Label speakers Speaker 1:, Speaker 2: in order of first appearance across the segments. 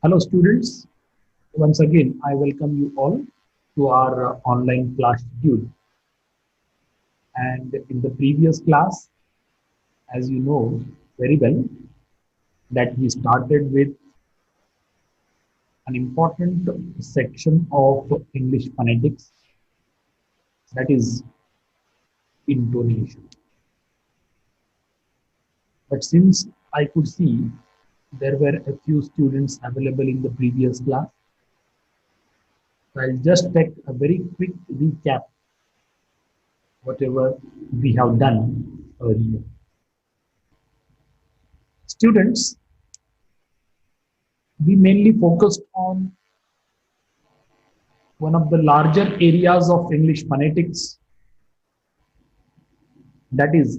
Speaker 1: Hello students, once again I welcome you all to our online class schedule. And in the previous class, as you know very well, that we started with an important section of English phonetics, that is intonation. But since I could see there were a few students available in the previous class, so I'll just take a very quick recap whatever we have done earlier. Students, we mainly focused on one of the larger areas of English phonetics, that is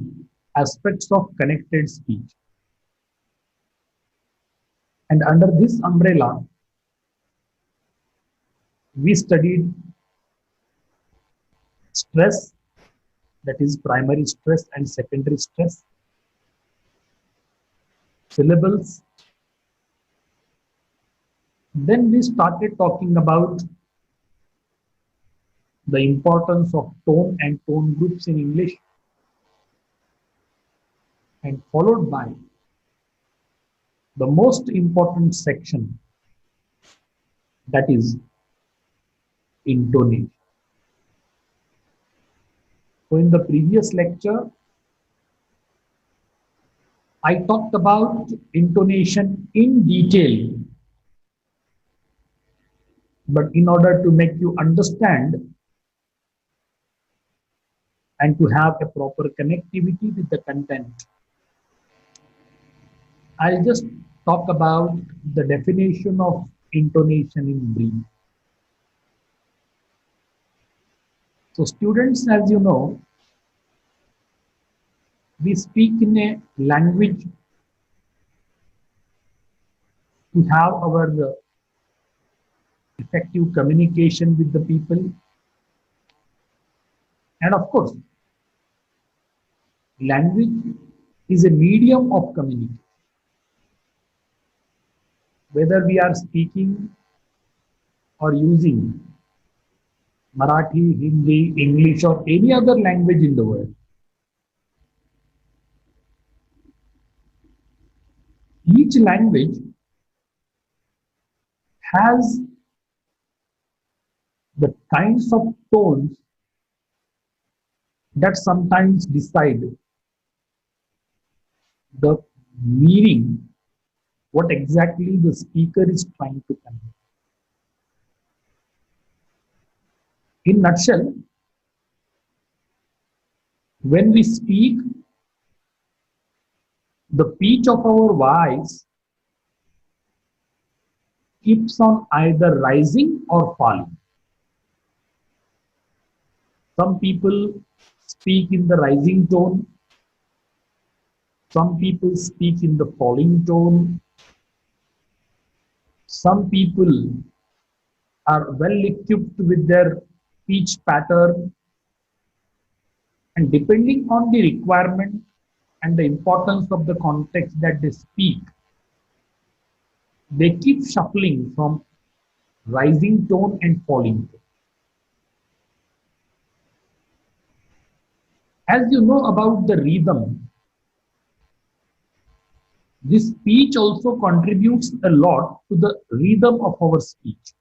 Speaker 1: aspects of connected speech. And under this umbrella, we studied stress, that is primary stress and secondary stress, syllables. Then we started talking about the importance of tone and tone groups in English, and followed by the most important section, that is intonation. So in the previous lecture, I talked about intonation in detail, but in order to make you understand and to have a proper connectivity with the content, I'll just talk about the definition of intonation in brief. So students, as you know, we speak in a language to have our effective communication with the people. And of course, language is a medium of communication. Whether we are speaking or using Marathi, Hindi, English, or any other language in the world, each language has the kinds of tones that sometimes decide the meaning, what exactly the speaker is trying to convey. In nutshell, when we speak, the pitch of our voice keeps on either rising or falling. Some people speak in the rising tone, some people speak in the falling tone, some people are well equipped with their pitch pattern, and depending on the requirement and the importance of the context that they speak, they keep shuffling from rising tone and falling tone. As you know about the rhythm, this speech also contributes a lot to the rhythm of our speech.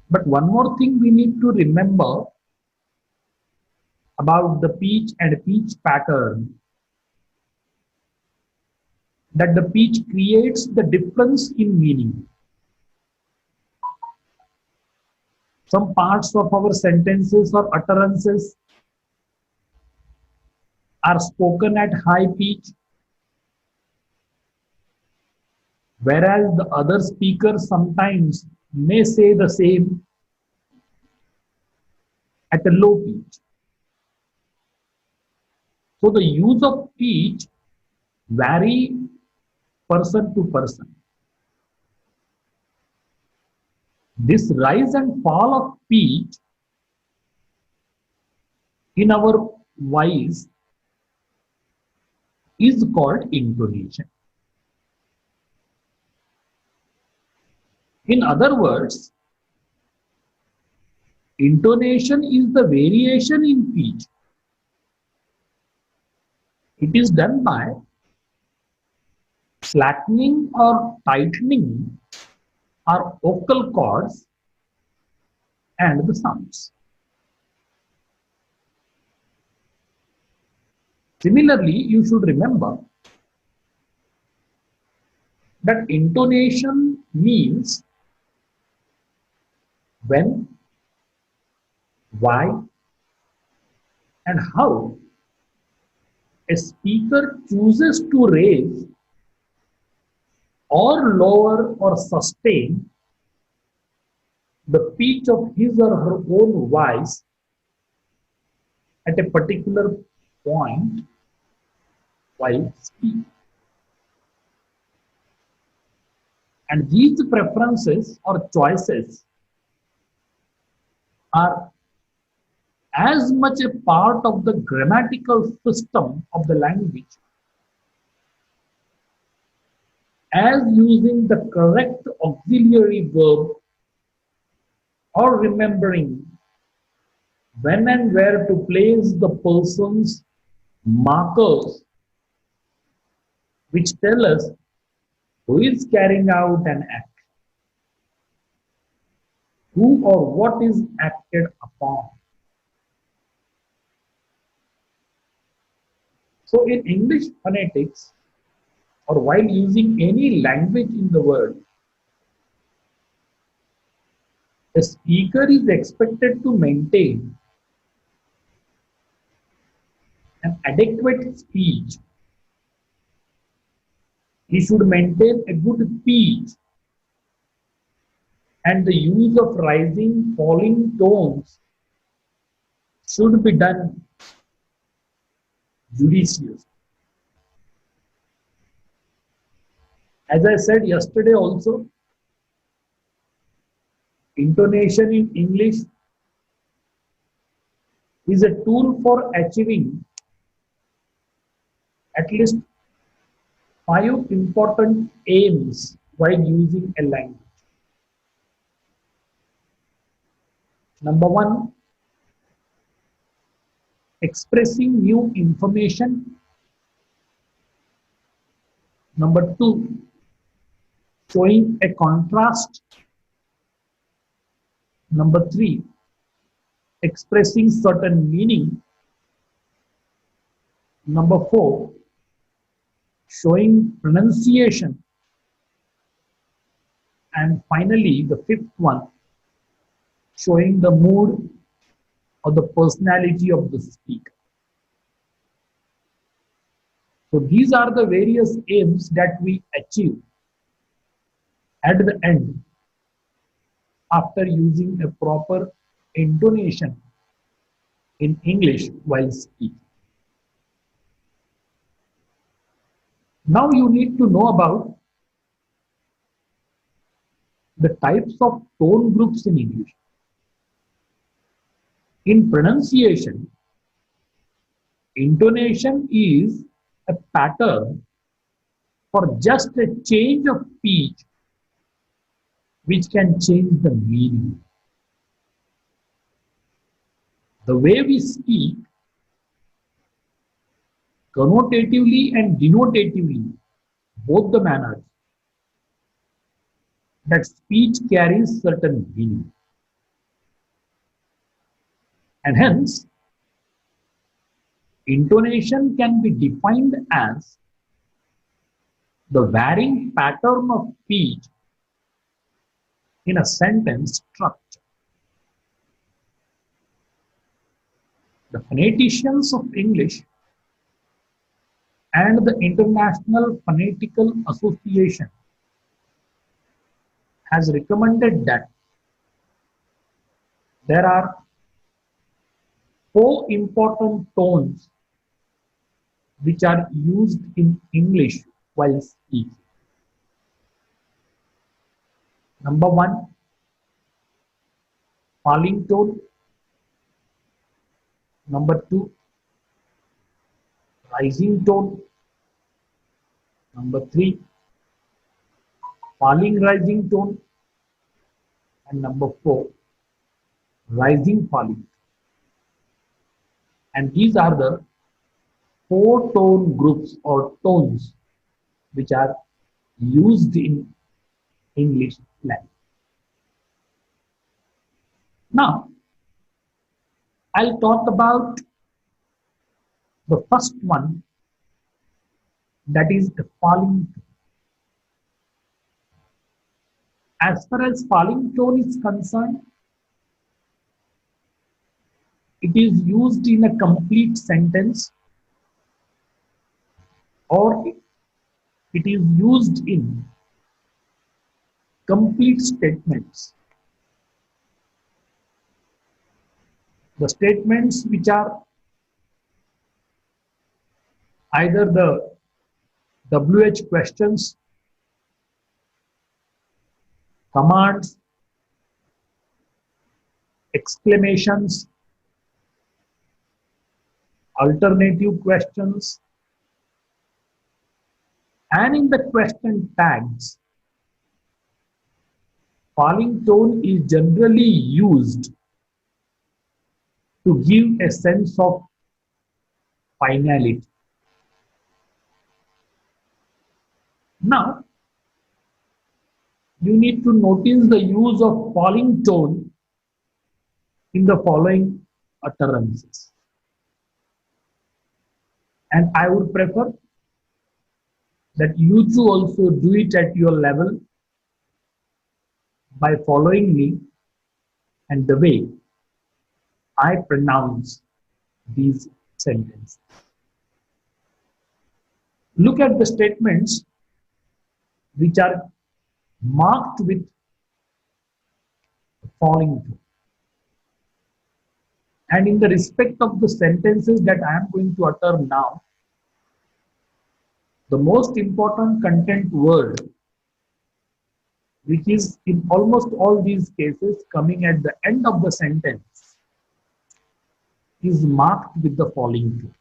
Speaker 1: But one more thing we need to remember about the pitch and pitch pattern, that the pitch creates the difference in meaning. Some parts of our sentences or utterances are spoken at high pitch, whereas the other speaker sometimes may say the same at a low pitch. So the use of pitch vary person to person. This rise and fall of pitch in our voice is called intonation. In other words, intonation is the variation in pitch. It is done by slackening or tightening our vocal cords and the sounds. Similarly, you should remember that intonation means when, why, and how a speaker chooses to raise or lower or sustain the pitch of his or her own voice at a particular point while speaking. And these preferences or choices are as much a part of the grammatical system of the language as using the correct auxiliary verb or remembering when and where to place the person's markers which tell us who is carrying out an act, who or what is acted upon. So in English phonetics, or while using any language in the world, the speaker is expected to maintain an adequate speech. He should maintain a good pitch, and the use of rising, falling tones should be done judiciously. As I said yesterday also, intonation in English is a tool for achieving at least 5 important aims while using a language. Number 1, expressing new information. Number 2, showing a contrast. Number 3, expressing certain meaning. Number 4, showing pronunciation. And finally, the 5th one, showing the mood or the personality of the speaker. So these are the various aims that we achieve at the end after using a proper intonation in English while speaking. Now you need to know about the types of tone groups in English. In pronunciation, intonation is a pattern for just a change of pitch which can change the meaning. The way we speak, connotatively and denotatively, both the manners, that speech carries certain meaning. And hence, intonation can be defined as the varying pattern of pitch in a sentence structure. The phoneticians of English and the International Phonetical Association has recommended that there are 4 important tones which are used in English while speaking. Number 1, falling tone. Number 2, rising tone. Number 3, falling rising tone. and number 4, rising, falling. And these are the 4 tone groups or tones which are used in English language. Now, I'll talk about the first one, that is the falling tone. As far as falling tone is concerned, it is used in a complete sentence, or it is used in complete statements. The statements which are either the WH questions, commands, exclamations, alternative questions, and in the question tags, falling tone is generally used to give a sense of finality. Now, you need to notice the use of falling tone in the following utterances. And I would prefer that you too also do it at your level by following me and the way I pronounce these sentences. Look at the statements which are marked with falling tone. And in the respect of the sentences that I am going to utter now, the most important content word, which is in almost all these cases coming at the end of the sentence, is marked with the falling tone.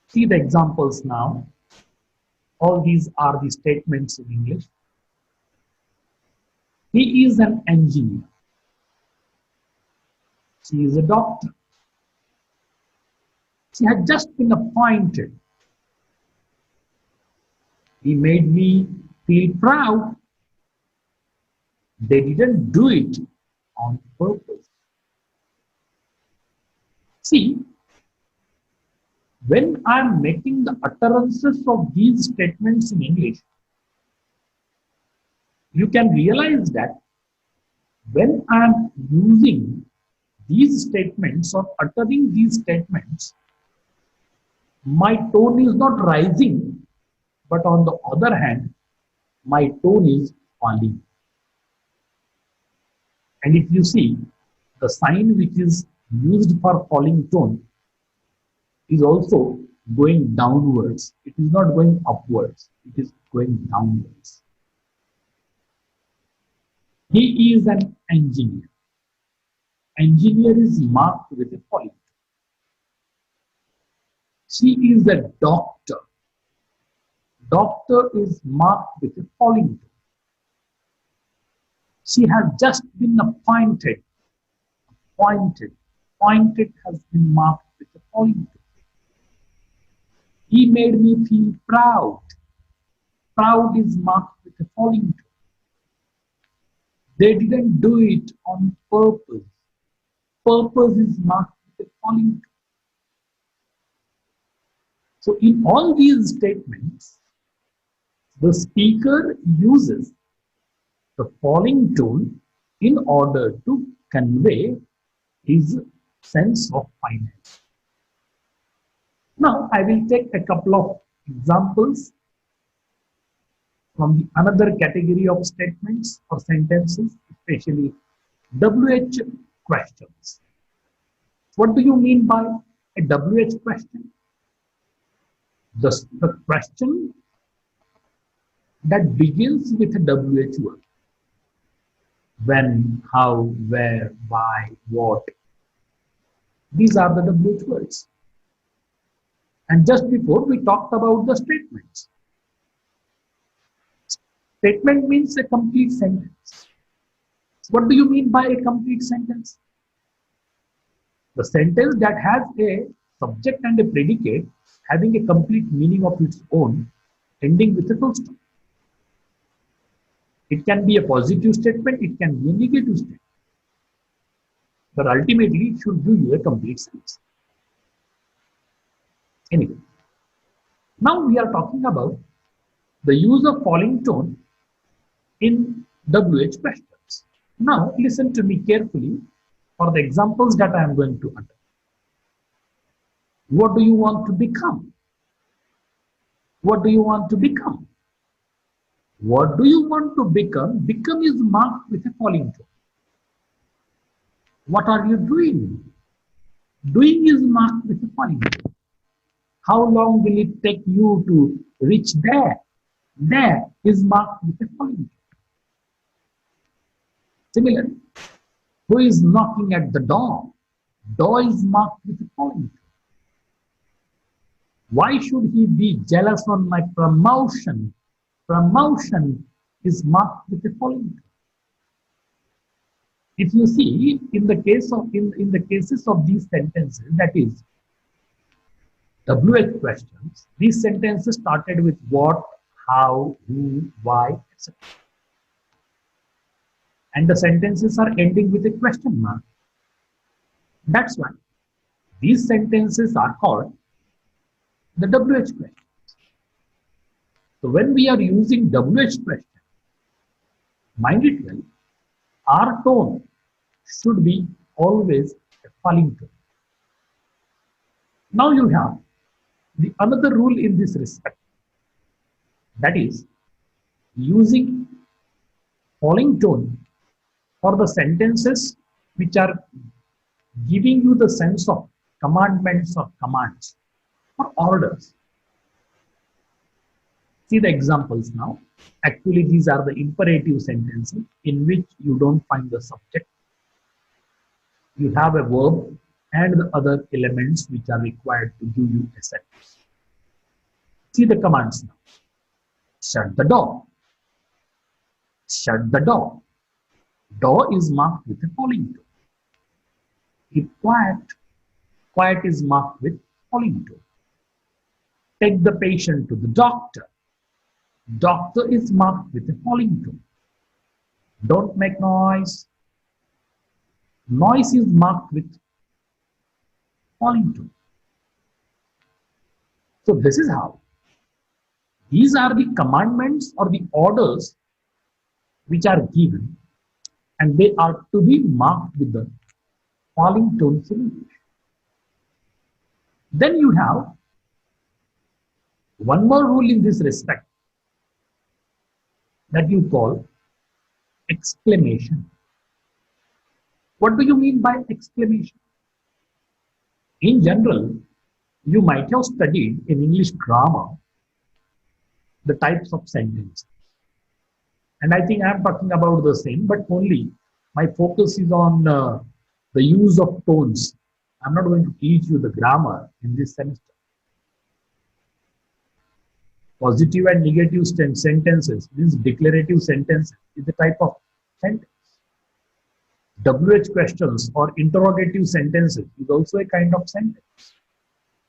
Speaker 1: See the examples now. All these are the statements in English. He is an engineer. She is a doctor. She had just been appointed. He made me feel proud. They didn't do it on purpose. See, when I'm making the utterances of these statements in English, you can realize that when I'm using these statements or uttering these statements, my tone is not rising, but on the other hand, my tone is falling. And if you see, the sign which is used for falling tone is also going downwards. It is not going upwards. It is going downwards. He is an engineer. Engineer is marked with a falling tone. She is a doctor. Doctor is marked with a falling tone. She has just been appointed. Appointed has been marked with a falling tone. He made me feel proud. Proud is marked with a falling tone. They didn't do it on purpose. Purpose is marked with a falling tone. So in all these statements, the speaker uses the falling tone in order to convey his sense of finality. Now, I will take a couple of examples from the another category of statements or sentences, especially WH questions. What do you mean by a WH question? The question that begins with a WH word. When, how, where, why, what. These are the WH words. And just before we talked about the statements. Statement means a complete sentence. What do you mean by a complete sentence? The sentence that has a subject and a predicate having a complete meaning of its own, ending with a full stop. It can be a positive statement, it can be a negative statement. But ultimately, it should give you a complete sentence. Anyway, now we are talking about the use of falling tone in WH questions. Now, listen to me carefully for the examples that I am going to utter. What do you want to become? What do you want to become? What do you want to become? Become is marked with a falling tone. What are you doing? Doing is marked with a falling tone. How long will it take you to reach there? There is marked with a falling tone. Similarly, who is knocking at the door? Door is marked with a falling tone. Why should he be jealous on my promotion? Promotion is marked with a falling tone. If you see in the cases of these sentences, that is WH questions, these sentences started with what, how, who, why, etc. And the sentences are ending with a question mark. That's why these sentences are called the WH questions. So when we are using WH question, mind it well, our tone should be always a falling tone. Now you have the another rule in this respect, that is using falling tone for the sentences which are giving you the sense of commandments or commands or orders. See the examples now. Actually, these are the imperative sentences in which you don't find the subject. You have a verb and the other elements which are required to give you a sentence. See the commands now. Shut the door. Shut the door. Door is marked with a falling tone. Keep quiet. Quiet is marked with falling tone. Take the patient to the doctor. Doctor is marked with a falling tone. Don't make noise. Noise is marked with falling tone. So this is how. These are the commandments or the orders which are given, and they are to be marked with the falling tone solution. Then you have one more rule in this respect that you call exclamation. What do you mean by exclamation? In general, you might have studied in English grammar the types of sentences. And I think I am talking about the same, but only my focus is on the use of tones. I'm not going to teach you the grammar in this semester. Positive and negative sentences, means declarative sentences, is the type of sentence. WH questions or interrogative sentences is also a kind of sentence.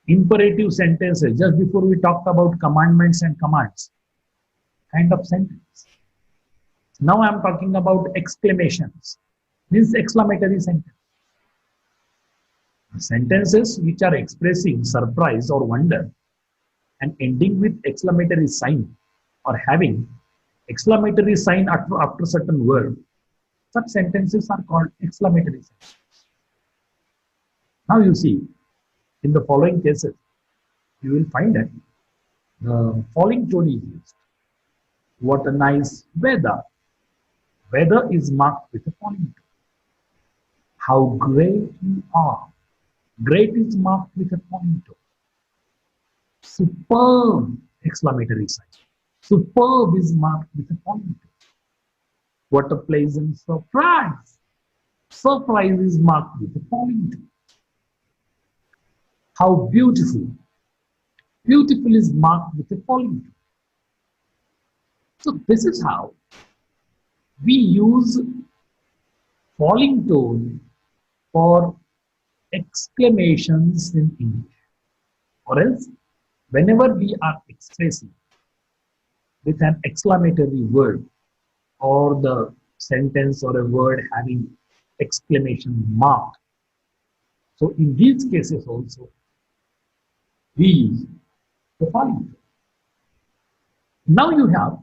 Speaker 1: Imperative sentences, just before we talked about commandments and commands, kind of sentence. Now I am talking about exclamations, means exclamatory sentence. Sentences which are expressing surprise or wonder and ending with exclamatory sign or having exclamatory sign after certain word, such sentences are called exclamatory sentences. Now you see, in the following cases, you will find that the falling tone is used. What a nice weather. Weather is marked with a falling tone. How great you are. Great is marked with a falling tone. Superb! Exclamatory sign. Superb is marked with a falling tone. What a pleasant surprise. Surprise is marked with a falling tone. How beautiful. Beautiful is marked with a falling tone. So this is how we use falling tone for exclamations in English. Or else, whenever we are expressing with an exclamatory word or the sentence or a word having exclamation mark. So in these cases also, we use the falling tone. Now you have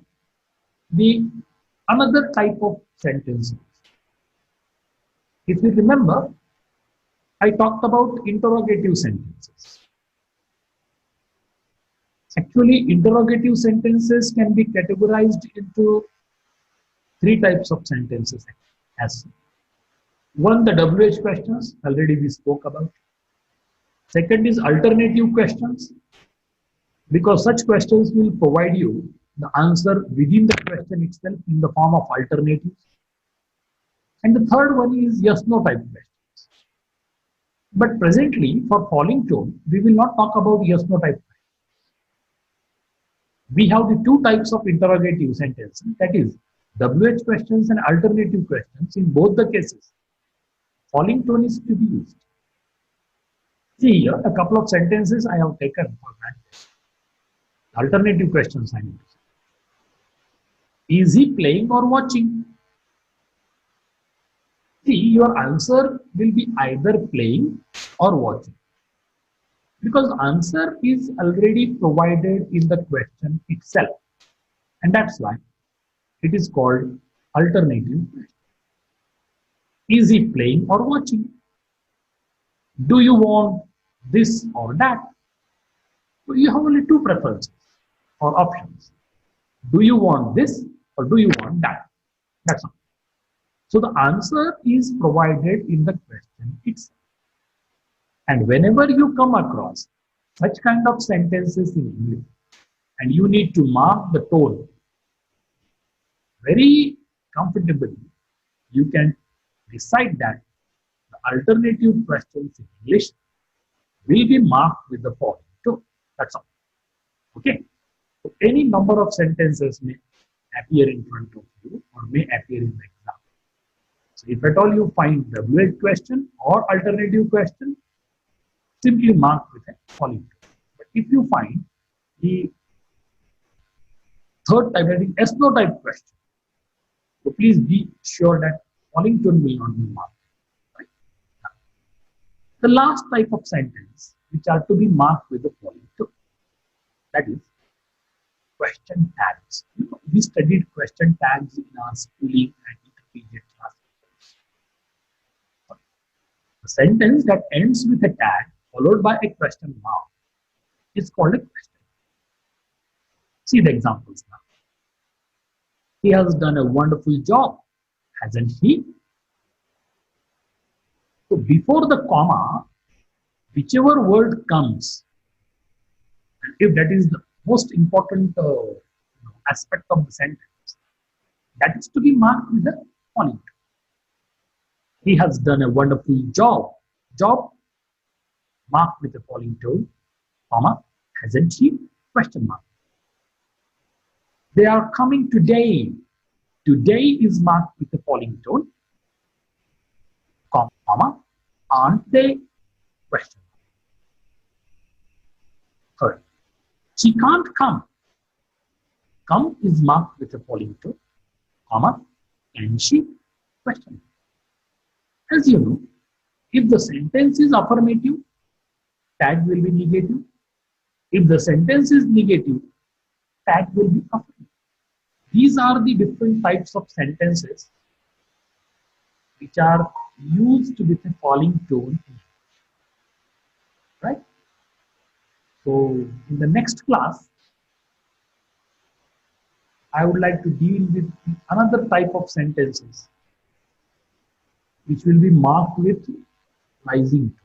Speaker 1: the another type of sentences. If you remember, I talked about interrogative sentences. Actually, interrogative sentences can be categorized into three types of sentences. As one, the WH questions, already we spoke about. Second is alternative questions, because such questions will provide you the answer within the question itself in the form of alternatives. And the third one is yes no type questions. But presently, for falling tone, we will not talk about yes no type questions. We have the two types of interrogative sentences, that is WH questions and alternative questions. In both the cases, falling tone is to be used. See here, a couple of sentences I have taken for granted. Alternative questions I need to say. Is he playing or watching? See, your answer will be either playing or watching, because answer is already provided in the question itself, and that's why it is called alternative question. Is he playing or watching? Do you want this or that? So you have only two preferences or options. Do you want this or do you want that? That's all. So the answer is provided in the question itself. And whenever you come across such kind of sentences in English, and you need to mark the tone very comfortably, you can decide that the alternative questions in English will be marked with the following tone. That's all. Okay. So any number of sentences may appear in front of you or may appear in the exam. So if at all you find WH question or alternative question, simply mark with a falling tone. But if you find the third type, that is yes no type question, so please be sure that falling tone will not be marked. Right? The last type of sentence which are to be marked with the falling tone, that is question tags. You know, we studied question tags in our schooling and intermediate classes. The sentence that ends with a tag followed by a question mark is called a question. See the examples now. He has done a wonderful job, hasn't he? So before the comma, whichever word comes, and if that is the most important aspect of the sentence, that is to be marked with a falling tone. He has done a wonderful job. Job marked with a falling tone, comma, hasn't he? Question mark. They are coming today. Today is marked with a falling tone, comma, aren't they? Question mark. Third, she can't come. Come is marked with a falling tone, comma, can she? Question mark. As you know, if the sentence is affirmative, tag will be negative. If the sentence is negative, tag will be affirmative. These are the different types of sentences which are used with a falling tone. Right? So in the next class, I would like to deal with another type of sentences which will be marked with rising tone.